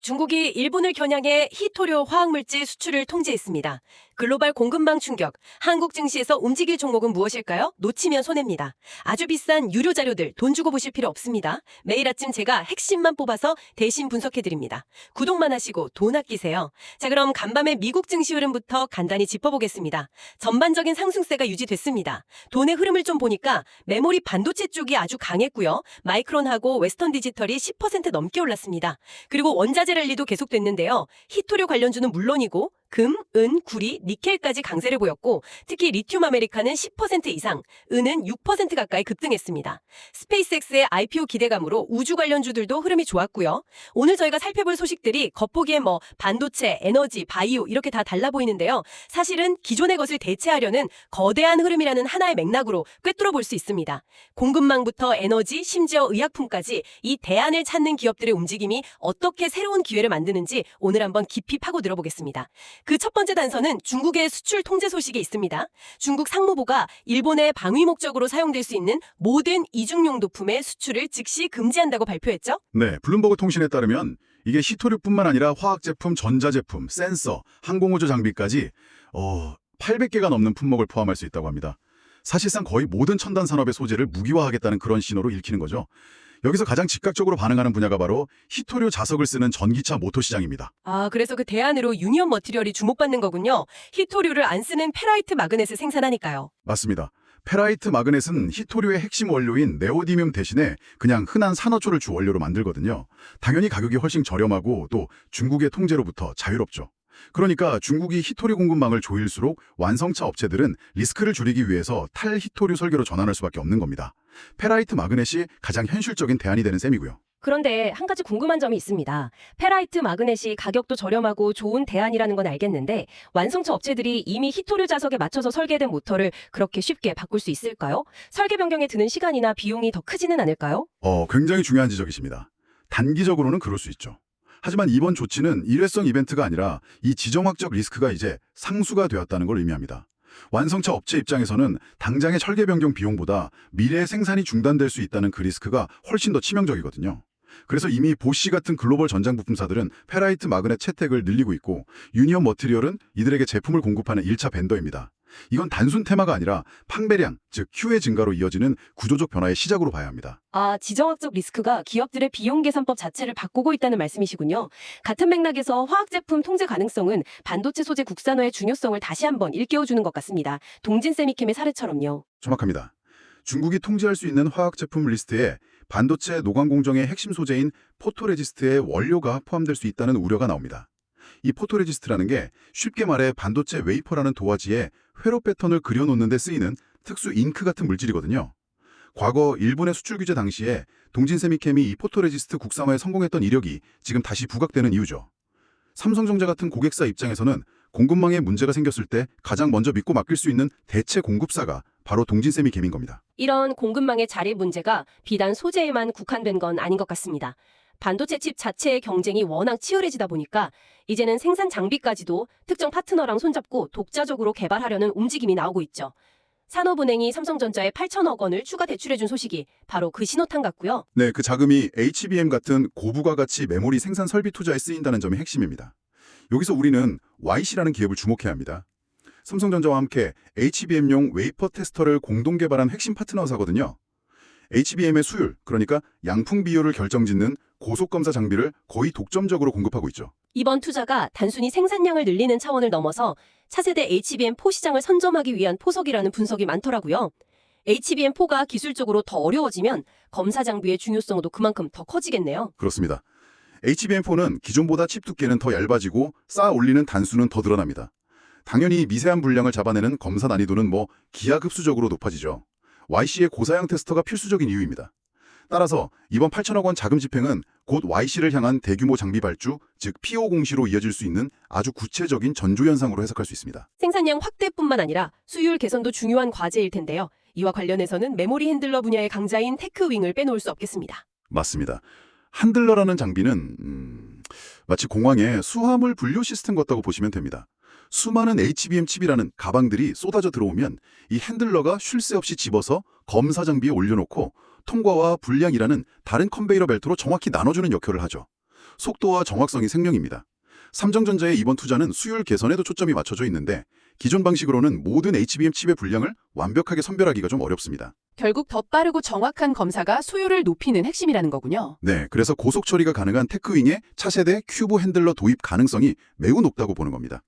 중국이 일본을 겨냥해 히토류 화학물질 수출을 통제했습니다. 글로벌 공급망 충격, 한국 증시에서 움직일 종목은 무엇일까요? 놓치면 손해입니다. 아주 비싼 유료 자료들 돈 주고 보실 필요 없습니다. 매일 아침 제가 핵심만 뽑아서 대신 분석해드립니다. 구독만 하시고 돈 아끼세요. 자, 그럼 간밤에 미국 증시 흐름부터 간단히 짚어보겠습니다. 전반적인 상승세가 유지됐습니다. 돈의 흐름을 좀 보니까 메모리 반도체 쪽이 아주 강했고요. 마이크론하고 웨스턴 디지털이 10% 넘게 올랐습니다. 그리고 원자재 랠리도 계속됐는데요. 히토류 관련주는 물론이고 금, 은, 구리, 니켈까지 강세를 보였고 특히 리튬 아메리카는 10% 이상, 은은 6% 가까이 급등했습니다. 스페이스X의 IPO 기대감으로 우주 관련주들도 흐름이 좋았고요. 오늘 저희가 살펴볼 소식들이 겉보기에 반도체, 에너지, 바이오 이렇게 다 달라 보이는데요. 사실은 기존의 것을 대체하려는 거대한 흐름이라는 하나의 맥락으로 꿰뚫어 볼 수 있습니다. 공급망부터 에너지, 심지어 의약품까지 이 대안을 찾는 기업들의 움직임이 어떻게 새로운 기회를 만드는지 오늘 한번 깊이 파고 들어보겠습니다. 그 첫 번째 단서는 중국의 수출 통제 소식이 있습니다. 중국 상무부가 일본의 방위 목적으로 사용될 수 있는 모든 이중용도품의 수출을 즉시 금지한다고 발표했죠. 네, 블룸버그 통신에 따르면 이게 히토류뿐만 아니라 화학제품, 전자제품, 센서, 항공우주 장비까지 800개가 넘는 품목을 포함할 수 있다고 합니다. 사실상 거의 모든 첨단 산업의 소재를 무기화하겠다는 그런 신호로 읽히는 거죠. 여기서 가장 즉각적으로 반응하는 분야가 바로 히토류 자석을 쓰는 전기차 모터 시장입니다. 그래서 그 대안으로 유니온 머티리얼이 주목받는 거군요. 히토류를 안 쓰는 페라이트 마그넷을 생산하니까요. 맞습니다. 페라이트 마그넷은 히토류의 핵심 원료인 네오디뮴 대신에 그냥 흔한 산화초를 주 원료로 만들거든요. 당연히 가격이 훨씬 저렴하고 또 중국의 통제로부터 자유롭죠. 그러니까 중국이 히토류 공급망을 조일수록 완성차 업체들은 리스크를 줄이기 위해서 탈히토류 설계로 전환할 수밖에 없는 겁니다. 페라이트 마그넷이 가장 현실적인 대안이 되는 셈이고요. 그런데 한 가지 궁금한 점이 있습니다. 페라이트 마그넷이 가격도 저렴하고 좋은 대안이라는 건 알겠는데 완성차 업체들이 이미 히토류 자석에 맞춰서 설계된 모터를 그렇게 쉽게 바꿀 수 있을까요? 설계 변경에 드는 시간이나 비용이 더 크지는 않을까요? 굉장히 중요한 지적이십니다. 단기적으로는 그럴 수 있죠. 하지만 이번 조치는 일회성 이벤트가 아니라 이 지정학적 리스크가 이제 상수가 되었다는 걸 의미합니다. 완성차 업체 입장에서는 당장의 설계 변경 비용보다 미래의 생산이 중단될 수 있다는 그 리스크가 훨씬 더 치명적이거든요. 그래서 이미 보쉬 같은 글로벌 전장 부품사들은 페라이트 마그넷 채택을 늘리고 있고 유니온 머티리얼은 이들에게 제품을 공급하는 1차 벤더입니다. 이건 단순 테마가 아니라 판매량, 즉 Q의 증가로 이어지는 구조적 변화의 시작으로 봐야 합니다. 지정학적 리스크가 기업들의 비용 계산법 자체를 바꾸고 있다는 말씀이시군요. 같은 맥락에서 화학제품 통제 가능성은 반도체 소재 국산화의 중요성을 다시 한번 일깨워주는 것 같습니다. 동진 세미캠의 사례처럼요. 정확합니다. 중국이 통제할 수 있는 화학제품 리스트에 반도체 노광 공정의 핵심 소재인 포토레지스트의 원료가 포함될 수 있다는 우려가 나옵니다. 이 포토레지스트라는 게 쉽게 말해 반도체 웨이퍼라는 도화지에 회로 패턴을 그려놓는 데 쓰이는 특수 잉크 같은 물질이거든요. 과거 일본의 수출 규제 당시에 동진세미캠이 이 포토레지스트 국산화에 성공했던 이력이 지금 다시 부각되는 이유죠. 삼성전자 같은 고객사 입장에서는 공급망에 문제가 생겼을 때 가장 먼저 믿고 맡길 수 있는 대체 공급사가 바로 동진세미캠인 겁니다. 이런 공급망의 자리 문제가 비단 소재에만 국한된 건 아닌 것 같습니다. 반도체 칩 자체의 경쟁이 워낙 치열해지다 보니까 이제는 생산 장비까지도 특정 파트너랑 손잡고 독자적으로 개발하려는 움직임이 나오고 있죠. 산업은행이 삼성전자에 8천억 원을 추가 대출해준 소식이 바로 그 신호탄 같고요. 네, 그 자금이 HBM 같은 고부가 가치 메모리 생산 설비 투자에 쓰인다는 점이 핵심입니다. 여기서 우리는 YC라는 기업을 주목해야 합니다. 삼성전자와 함께 HBM용 웨이퍼 테스터를 공동 개발한 핵심 파트너사거든요. HBM의 수율, 그러니까 양품 비율을 결정짓는 고속검사 장비를 거의 독점적으로 공급하고 있죠. 이번 투자가 단순히 생산량을 늘리는 차원을 넘어서 차세대 HBM4 시장을 선점하기 위한 포석이라는 분석이 많더라고요. HBM4가 기술적으로 더 어려워지면 검사 장비의 중요성도 그만큼 더 커지겠네요. 그렇습니다. HBM4는 기존보다 칩 두께는 더 얇아지고 쌓아 올리는 단수는 더 늘어납니다. 당연히 미세한 분량을 잡아내는 검사 난이도는 기하급수적으로 높아지죠. YC의 고사양 테스터가 필수적인 이유입니다. 따라서 이번 8천억 원 자금 집행은 곧 YC를 향한 대규모 장비 발주, 즉 PO 공시로 이어질 수 있는 아주 구체적인 전조현상으로 해석할 수 있습니다. 생산량 확대뿐만 아니라 수율 개선도 중요한 과제일 텐데요. 이와 관련해서는 메모리 핸들러 분야의 강자인 테크윙을 빼놓을 수 없겠습니다. 맞습니다. 핸들러라는 장비는 마치 공항의 수화물 분류 시스템 같다고 보시면 됩니다. 수많은 HBM 칩이라는 가방들이 쏟아져 들어오면 이 핸들러가 쉴 새 없이 집어서 검사 장비에 올려놓고 통과와 분량이라는 다른 컨베이러 벨트로 정확히 나눠주는 역할을 하죠. 속도와 정확성이 생명입니다. 삼성전자의 이번 투자는 수율 개선에도 초점이 맞춰져 있는데 기존 방식으로는 모든 HBM 칩의 분량을 완벽하게 선별하기가 좀 어렵습니다. 결국 더 빠르고 정확한 검사가 수율을 높이는 핵심이라는 거군요. 네, 그래서 고속 처리가 가능한 테크윙의 차세대 큐브 핸들러 도입 가능성이 매우 높다고 보는 겁니다.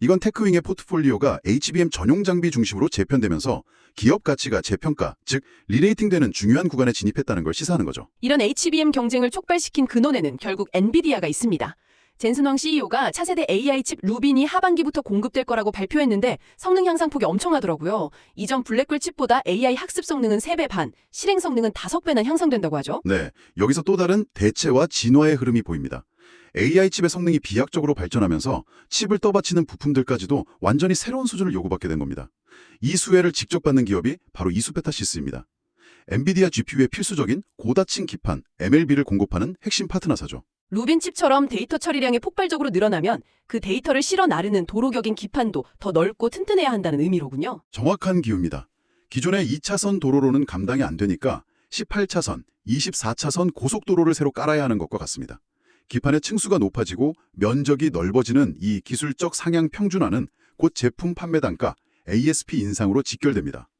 이건 테크윙의 포트폴리오가 HBM 전용 장비 중심으로 재편되면서 기업 가치가 재평가, 즉 리레이팅되는 중요한 구간에 진입했다는 걸 시사하는 거죠. 이런 HBM 경쟁을 촉발시킨 근원에는 결국 엔비디아가 있습니다. 젠슨 황 CEO가 차세대 AI 칩 루빈이 하반기부터 공급될 거라고 발표했는데 성능 향상폭이 엄청나더라고요. 이전 블랙홀 칩보다 AI 학습 성능은 3배 반, 실행 성능은 5배나 향상된다고 하죠. 네, 여기서 또 다른 대체와 진화의 흐름이 보입니다. AI 칩의 성능이 비약적으로 발전하면서 칩을 떠받치는 부품들까지도 완전히 새로운 수준을 요구받게 된 겁니다. 이 수혜를 직접 받는 기업이 바로 이수페타시스입니다. 엔비디아 GPU의 필수적인 고다층 기판, MLB를 공급하는 핵심 파트너사죠. 루빈 칩처럼 데이터 처리량이 폭발적으로 늘어나면 그 데이터를 실어 나르는 도로격인 기판도 더 넓고 튼튼해야 한다는 의미로군요. 정확한 기호입니다. 기존의 2차선 도로로는 감당이 안 되니까 18차선, 24차선 고속도로를 새로 깔아야 하는 것과 같습니다. 기판의 층수가 높아지고 면적이 넓어지는 이 기술적 상향 평준화는 곧 제품 판매 단가, ASP 인상으로 직결됩니다.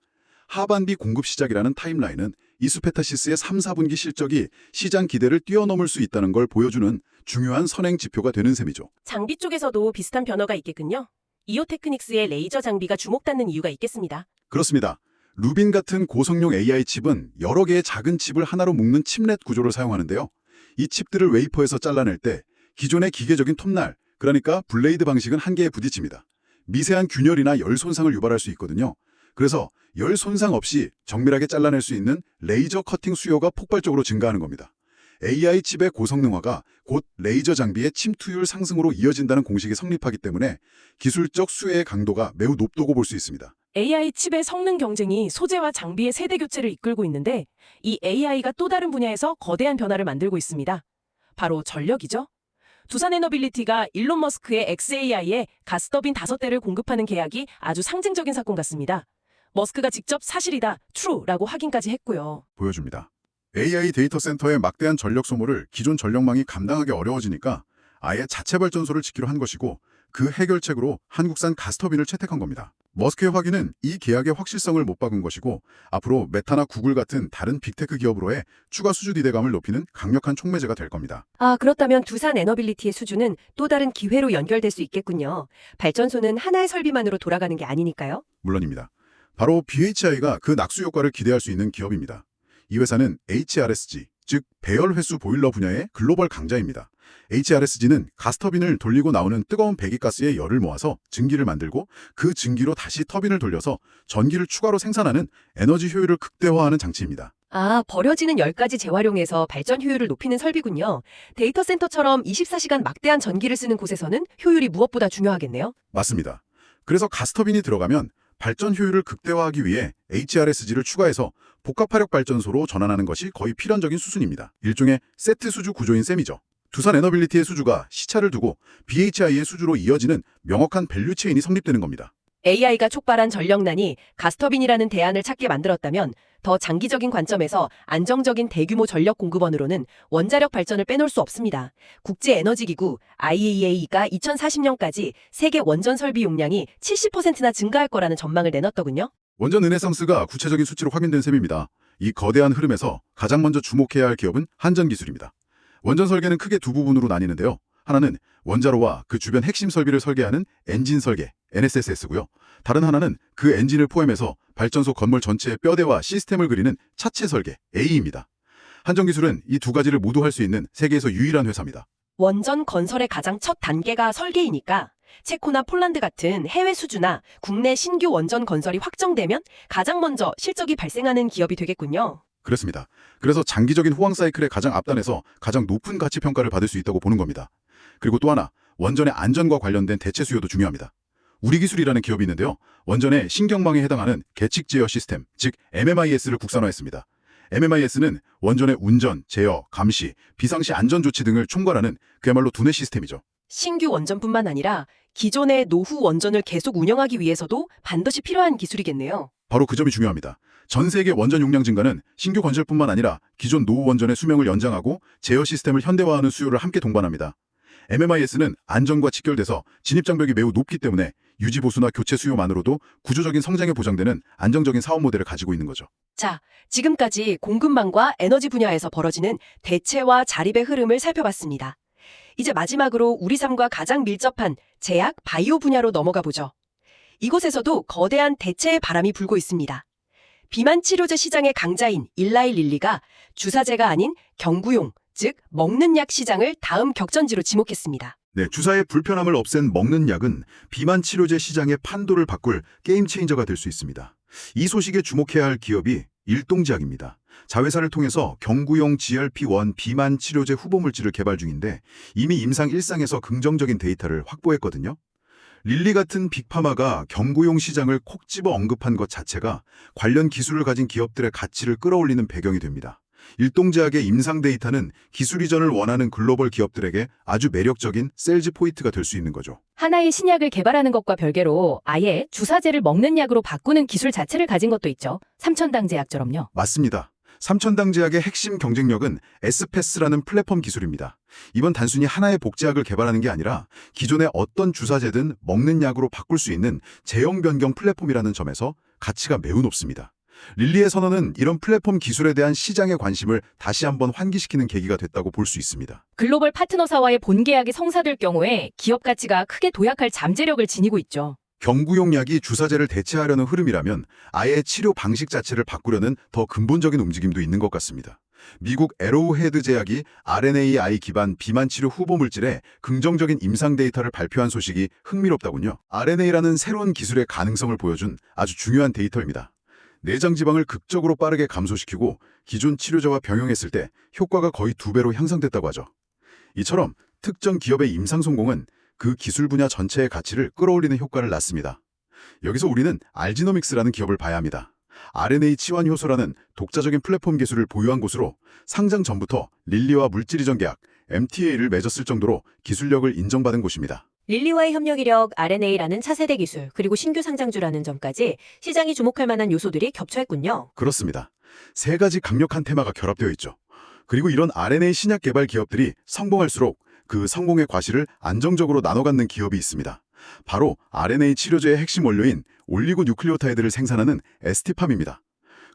하반기 공급 시작이라는 타임라인은 이수페타시스의 3, 4분기 실적이 시장 기대를 뛰어넘을 수 있다는 걸 보여주는 중요한 선행 지표가 되는 셈이죠. 장비 쪽에서도 비슷한 변화가 있겠군요. 이오테크닉스의 레이저 장비가 주목받는 이유가 있겠습니다. 그렇습니다. 루빈 같은 고성용 AI 칩은 여러 개의 작은 칩을 하나로 묶는 칩렛 구조를 사용하는데요. 이 칩들을 웨이퍼에서 잘라낼 때 기존의 기계적인 톱날, 그러니까 블레이드 방식은 한계에 부딪힙니다. 미세한 균열이나 열 손상을 유발할 수 있거든요. 그래서 열 손상 없이 정밀하게 잘라낼 수 있는 레이저 커팅 수요가 폭발적으로 증가하는 겁니다. AI 칩의 고성능화가 곧 레이저 장비의 침투율 상승으로 이어진다는 공식이 성립하기 때문에 기술적 수혜의 강도가 매우 높다고 볼 수 있습니다. AI 칩의 성능 경쟁이 소재와 장비의 세대 교체를 이끌고 있는데 이 AI가 또 다른 분야에서 거대한 변화를 만들고 있습니다. 바로 전력이죠. 두산에너빌리티가 일론 머스크의 xAI에 가스터빈 5대를 공급하는 계약이 아주 상징적인 사건 같습니다. 머스크가 직접 사실이다, true라고 확인까지 했고요. 보여줍니다. AI 데이터 센터의 막대한 전력 소모를 기존 전력망이 감당하기 어려워지니까 아예 자체 발전소를 짓기로 한 것이고 그 해결책으로 한국산 가스터빈을 채택한 겁니다. 머스크의 확인은 이 계약의 확실성을 못 박은 것이고 앞으로 메타나 구글 같은 다른 빅테크 기업으로의 추가 수주 기대감을 높이는 강력한 촉매제가 될 겁니다. 아, 그렇다면 두산 에너빌리티의 수주는 또 다른 기회로 연결될 수 있겠군요. 발전소는 하나의 설비만으로 돌아가는 게 아니니까요. 물론입니다. 바로 BHI가 그 낙수 효과를 기대할 수 있는 기업입니다. 이 회사는 HRSG, 즉 배열 회수 보일러 분야의 글로벌 강자입니다. HRSG는 가스터빈을 돌리고 나오는 뜨거운 배기가스의 열을 모아서 증기를 만들고 그 증기로 다시 터빈을 돌려서 전기를 추가로 생산하는 에너지 효율을 극대화하는 장치입니다. 아, 버려지는 열까지 재활용해서 발전 효율을 높이는 설비군요. 데이터 센터처럼 24시간 막대한 전기를 쓰는 곳에서는 효율이 무엇보다 중요하겠네요. 맞습니다. 그래서 가스터빈이 들어가면 발전 효율을 극대화하기 위해 HRSG를 추가해서 복합화력 발전소로 전환하는 것이 거의 필연적인 수순입니다. 일종의 세트 수주 구조인 셈이죠. 두산 에너빌리티의 수주가 시차를 두고 BHI의 수주로 이어지는 명확한 밸류 체인이 성립되는 겁니다. AI가 촉발한 전력난이 가스터빈이라는 대안을 찾게 만들었다면 더 장기적인 관점에서 안정적인 대규모 전력 공급원으로는 원자력 발전을 빼놓을 수 없습니다. 국제에너지기구 IEA가 2040년까지 세계 원전 설비 용량이 70%나 증가할 거라는 전망을 내놨더군요. 원전 르네상스가 구체적인 수치로 확인된 셈입니다. 이 거대한 흐름에서 가장 먼저 주목해야 할 기업은 한전기술입니다. 원전 설계는 크게 두 부분으로 나뉘는데요. 하나는 원자로와 그 주변 핵심 설비를 설계하는 엔진 설계, NSS고요. 다른 하나는 그 엔진을 포함해서 발전소 건물 전체의 뼈대와 시스템을 그리는 차체 설계, AE입니다. 한전기술은 이 두 가지를 모두 할 수 있는 세계에서 유일한 회사입니다. 원전 건설의 가장 첫 단계가 설계이니까 체코나 폴란드 같은 해외 수주나 국내 신규 원전 건설이 확정되면 가장 먼저 실적이 발생하는 기업이 되겠군요. 그렇습니다. 그래서 장기적인 호황 사이클의 가장 앞단에서 가장 높은 가치 평가를 받을 수 있다고 보는 겁니다. 그리고 또 하나, 원전의 안전과 관련된 대체 수요도 중요합니다. 우리기술이라는 기업이 있는데요. 원전의 신경망에 해당하는 계측 제어 시스템, 즉 MMIS를 국산화했습니다. MMIS는 원전의 운전, 제어, 감시, 비상시 안전 조치 등을 총괄하는 그야말로 두뇌 시스템이죠. 신규 원전뿐만 아니라 기존의 노후 원전을 계속 운영하기 위해서도 반드시 필요한 기술이겠네요. 바로 그 점이 중요합니다. 전 세계 원전 용량 증가는 신규 건설뿐만 아니라 기존 노후 원전의 수명을 연장하고 제어 시스템을 현대화하는 수요를 함께 동반합니다. MMIS는 안전과 직결돼서 진입 장벽이 매우 높기 때문에 유지 보수나 교체 수요만으로도 구조적인 성장에 보장되는 안정적인 사업 모델을 가지고 있는 거죠. 자, 지금까지 공급망과 에너지 분야에서 벌어지는 대체와 자립의 흐름을 살펴봤습니다. 이제 마지막으로 우리 삶과 가장 밀접한 제약, 바이오 분야로 넘어가 보죠. 이곳에서도 거대한 대체의 바람이 불고 있습니다. 비만 치료제 시장의 강자인 일라이 릴리가 주사제가 아닌 경구용, 즉 먹는 약 시장을 다음 격전지로 지목했습니다. 네, 주사의 불편함을 없앤 먹는 약은 비만 치료제 시장의 판도를 바꿀 게임 체인저가 될 수 있습니다. 이 소식에 주목해야 할 기업이 일동제약입니다. 자회사를 통해서 경구용 GLP-1 비만 치료제 후보 물질을 개발 중인데 이미 임상 1상에서 긍정적인 데이터를 확보했거든요. 릴리 같은 빅파마가 경구용 시장을 콕 집어 언급한 것 자체가 관련 기술을 가진 기업들의 가치를 끌어올리는 배경이 됩니다. 일동제약의 임상 데이터는 기술 이전을 원하는 글로벌 기업들에게 아주 매력적인 셀즈 포인트가 될 수 있는 거죠. 하나의 신약을 개발하는 것과 별개로 아예 주사제를 먹는 약으로 바꾸는 기술 자체를 가진 것도 있죠. 삼천당제약처럼요. 맞습니다. 삼천당제약의 핵심 경쟁력은 에스패스라는 플랫폼 기술입니다. 이번 단순히 하나의 복제약을 개발하는 게 아니라 기존의 어떤 주사제든 먹는 약으로 바꿀 수 있는 제형 변경 플랫폼이라는 점에서 가치가 매우 높습니다. 릴리의 선언은 이런 플랫폼 기술에 대한 시장의 관심을 다시 한번 환기시키는 계기가 됐다고 볼 수 있습니다. 글로벌 파트너사와의 본계약이 성사될 경우에 기업 가치가 크게 도약할 잠재력을 지니고 있죠. 경구용 약이 주사제를 대체하려는 흐름이라면 아예 치료 방식 자체를 바꾸려는 더 근본적인 움직임도 있는 것 같습니다. 미국 에로우헤드 제약이 RNAi 기반 비만 치료 후보 물질에 긍정적인 임상 데이터를 발표한 소식이 흥미롭다군요. RNA라는 새로운 기술의 가능성을 보여준 아주 중요한 데이터입니다. 내장 지방을 극적으로 빠르게 감소시키고 기존 치료제와 병용했을 때 효과가 거의 2배로 향상됐다고 하죠. 이처럼 특정 기업의 임상 성공은 그 기술 분야 전체의 가치를 끌어올리는 효과를 낳습니다. 여기서 우리는 알지노믹스라는 기업을 봐야 합니다. RNA 치환 효소라는 독자적인 플랫폼 기술을 보유한 곳으로 상장 전부터 릴리와 물질 이전 계약, MTA를 맺었을 정도로 기술력을 인정받은 곳입니다. 릴리와의 협력 이력, RNA라는 차세대 기술, 그리고 신규 상장주라는 점까지 시장이 주목할 만한 요소들이 겹쳐있군요. 그렇습니다. 세 가지 강력한 테마가 결합되어 있죠. 그리고 이런 RNA 신약 개발 기업들이 성공할수록 그 성공의 과실을 안정적으로 나눠 갖는 기업이 있습니다. 바로 RNA 치료제의 핵심 원료인 올리고 뉴클리오타이드를 생산하는 ST팜입니다.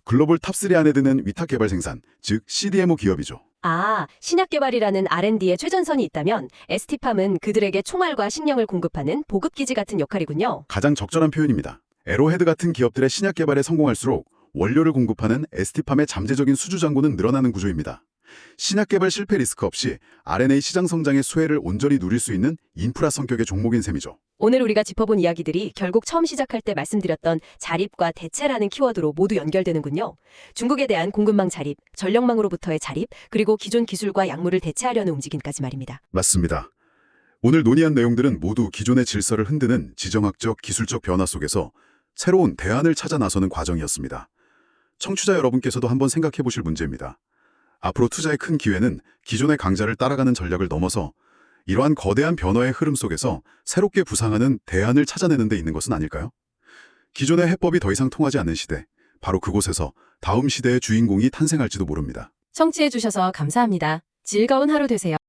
글로벌 탑3 안에 드는 위탁 개발 생산, 즉 CDMO 기업이죠. 아, 신약 개발이라는 R&D에 최전선이 있다면 ST팜은 그들에게 총알과 식량을 공급하는 보급기지 같은 역할이군요. 가장 적절한 표현입니다. 에로헤드 같은 기업들의 신약 개발에 성공할수록 원료를 공급하는 ST팜의 잠재적인 수주 잔고는 늘어나는 구조입니다. 신약 개발 실패 리스크 없이 RNA 시장 성장의 수혜를 온전히 누릴 수 있는 인프라 성격의 종목인 셈이죠. 오늘 우리가 짚어본 이야기들이 결국 처음 시작할 때 말씀드렸던 자립과 대체라는 키워드로 모두 연결되는군요. 중국에 대한 공급망 자립, 전력망으로부터의 자립, 그리고 기존 기술과 약물을 대체하려는 움직임까지 말입니다. 맞습니다. 오늘 논의한 내용들은 모두 기존의 질서를 흔드는 지정학적, 기술적 변화 속에서 새로운 대안을 찾아 나서는 과정이었습니다. 청취자 여러분께서도 한번 생각해 보실 문제입니다. 앞으로 투자의 큰 기회는 기존의 강자를 따라가는 전략을 넘어서 이러한 거대한 변화의 흐름 속에서 새롭게 부상하는 대안을 찾아내는 데 있는 것은 아닐까요? 기존의 해법이 더 이상 통하지 않는 시대, 바로 그곳에서 다음 시대의 주인공이 탄생할지도 모릅니다. 청취해주셔서 감사합니다. 즐거운 하루 되세요.